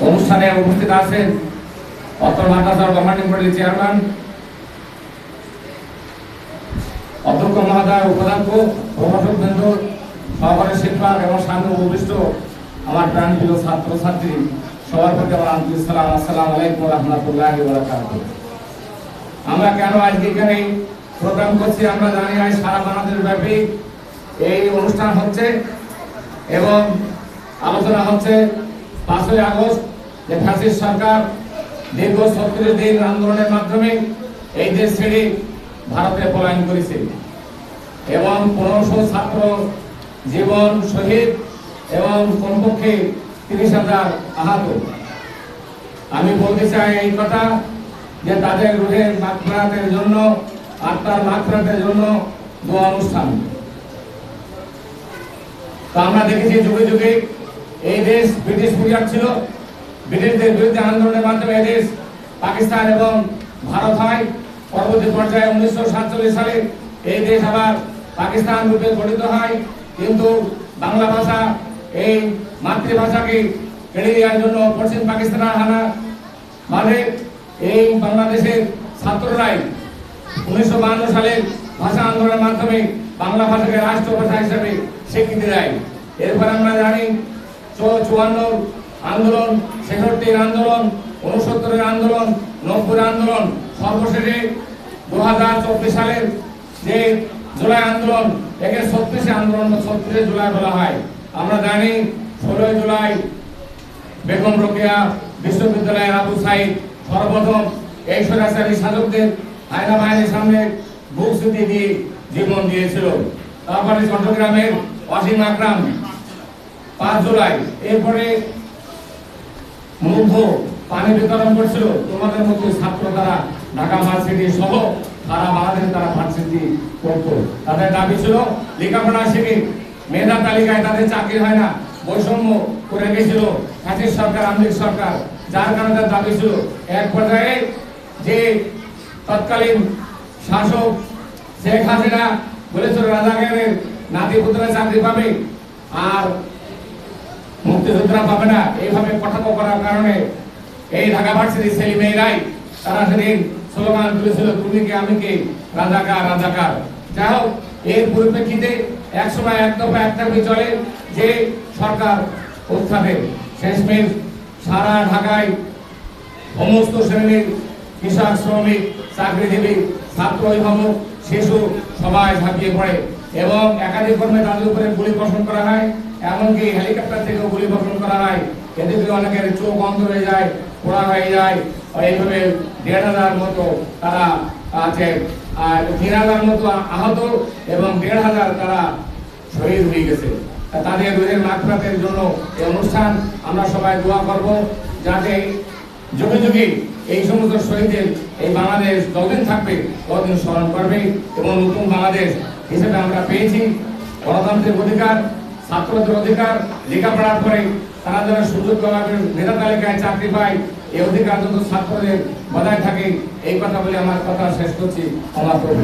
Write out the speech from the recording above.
অনুষ্ঠানে উপস্থিত আছেন অত্র মাদ্রাসার গভর্নিং বডির চেয়ারম্যান, অধ্যক্ষ মহোদয়, উপাধ্যক্ষ, প্রভাষক বৃন্দ, সহকারী শিক্ষক এবং সামনে উপবিষ্ট আমার প্রাণপ্রিয় ছাত্র ছাত্রী, সবার প্রতি আমার আন্তরিক সালাম। আসসালামু আলাইকুম ওয়া রাহমাতুল্লাহি ওয়া বারাকাতুহু। আমরা কেন আজকে এখানে প্রোগ্রাম করছি আমরা জানি। আজ সারা বাংলাদেশ ব্যাপী এই অনুষ্ঠান হচ্ছে এবং আলোচনা হচ্ছে 5ই আগস্ট যে ফ্যাসিস্ট সরকার দীর্ঘ 36 দিন আন্দোলনের মাধ্যমে এই দেশ ছেড়ে ভারতে পলায়ন করেছে এবং 1500 ছাত্র জীবন শহীদ এবং কমপক্ষে 30,000 আহত। আমি বলতে চাই এই কথা যে তাদের রুহের মাগফিরাতের জন্য, আত্মার মাগফিরাতের জন্য দোয়া অনুষ্ঠান। তো আমরা দেখেছি যুগে যুগে এই দেশ ব্রিটিশ পিরিয়ড ছিল, ব্রিটিশদের বিরুদ্ধে আন্দোলনের মাধ্যমে এই দেশ পাকিস্তান এবং ভারত হয়। পরবর্তী পর্যায়ে 1947 সালে এই দেশ আবার পাকিস্তান রূপে গঠিত হয়। কিন্তু বাংলা ভাষা এই মাতৃভাষাকে কেড়ে নেওয়ার জন্য পশ্চিম পাকিস্তানের হানা মানে এই বাংলাদেশের ছাত্ররাই 1952 সালে ভাষা আন্দোলনের মাধ্যমে বাংলা ভাষাকে রাষ্ট্রভাষা হিসেবে স্বীকৃতি দেয়। এরপর আমরা জানি 54 আন্দোলন, 66 আন্দোলন, 69 আন্দোলন, 90 আন্দোলন, সর্বশেষে 2024 সালের যে জুলাই আন্দোলন, একে 36 আন্দোলন, 36 জুলাই বলা হয়। আমরা জানি 16 জুলাই বেগম রোকেয়া বিশ্ববিদ্যালয়ের আবু সাইদ সর্বপ্রথম এই স্বৈরাচারী শাসকদের আয়না বাহিনীর সামনে বুক স্মৃতি দিয়ে জীবন দিয়েছিল। তারপরে চট্টগ্রামের ওয়াসিম আকরাম 5 জুলাই। এরপরে মুগ্ধ পানি বিতরণ করছিল তোমাদের মধ্যে ছাত্র, তারা ঢাকা ভার্সিটি সহ সারা বাংলাদেশে তারা ভার্সিটি করতো। তাদের দাবি ছিল লেখাপড়া শিখে মেধা তালিকায় তাদের চাকরি হয় না, বৈষম্য করে গেছিল ফ্যাসিস্ট সরকার, আওয়ামী সরকার, যার কারণে তার দাবি ছিল। এক পর্যায়ে যে তৎকালীন শাসক শেখ হাসিনা বলেছিল রাজাকারের নাতি পুত্ররা চাকরি পাবে আর মুক্তিযোদ্ধারা পাবে না, এইভাবে কটাক্ষ করার কারণে এই ঢাকা ভার্সিটির ছেলে মেয়েরাই তারা সেদিন স্লোগান তুলেছিল তুমি কে আমি কে, রাজাকার রাজাকার। যাই হোক, এর পরিপ্রেক্ষিতে একসময় এক দফা এক দাবি চলে যে সরকার উত্থাপে শেষমেশ সারা ঢাকায় সমস্ত শ্রেণীর কৃষক, শ্রমিক, চাকরিজীবী, ছাত্র, অভিভাবক, শিশু সবাই ঝাঁপিয়ে পড়ে এবং একাধিক কর্মে তাদের উপরে গুলি বর্ষণ করা হয়। এমনকি হেলিকপ্টার থেকেও গুলি বর্ষণ করা হয়। এদিকে অনেকের চোখ বন্ধ হয়ে যায়, পোড়া হয়ে যায়। এইভাবে 1,500 মতো তারা আছে, আর 3,000 মতো আহত এবং 1,500 তারা শহীদ হয়ে গেছে। তাদের রুহের মাগফিরাতের জন্য এই অনুষ্ঠান আমরা সবাই দোয়া করব, যাতে যুগে যুগে এই সমস্ত শহীদের এই বাংলাদেশ যতদিন থাকবে ততদিন স্মরণ করবে এবং নতুন বাংলাদেশ হিসেবে আমরা পেয়েছি গণতান্ত্রিক অধিকার, ছাত্রদের অধিকার, লেখাপড়ার পরে তারা যেন সুযোগ পাবে, মেধা তালিকায় চাকরি পায়, এই অধিকার যত ছাত্রদের বজায় থাকে। এই কথা বলে আমার কথা শেষ করছি। আমার প্রভু।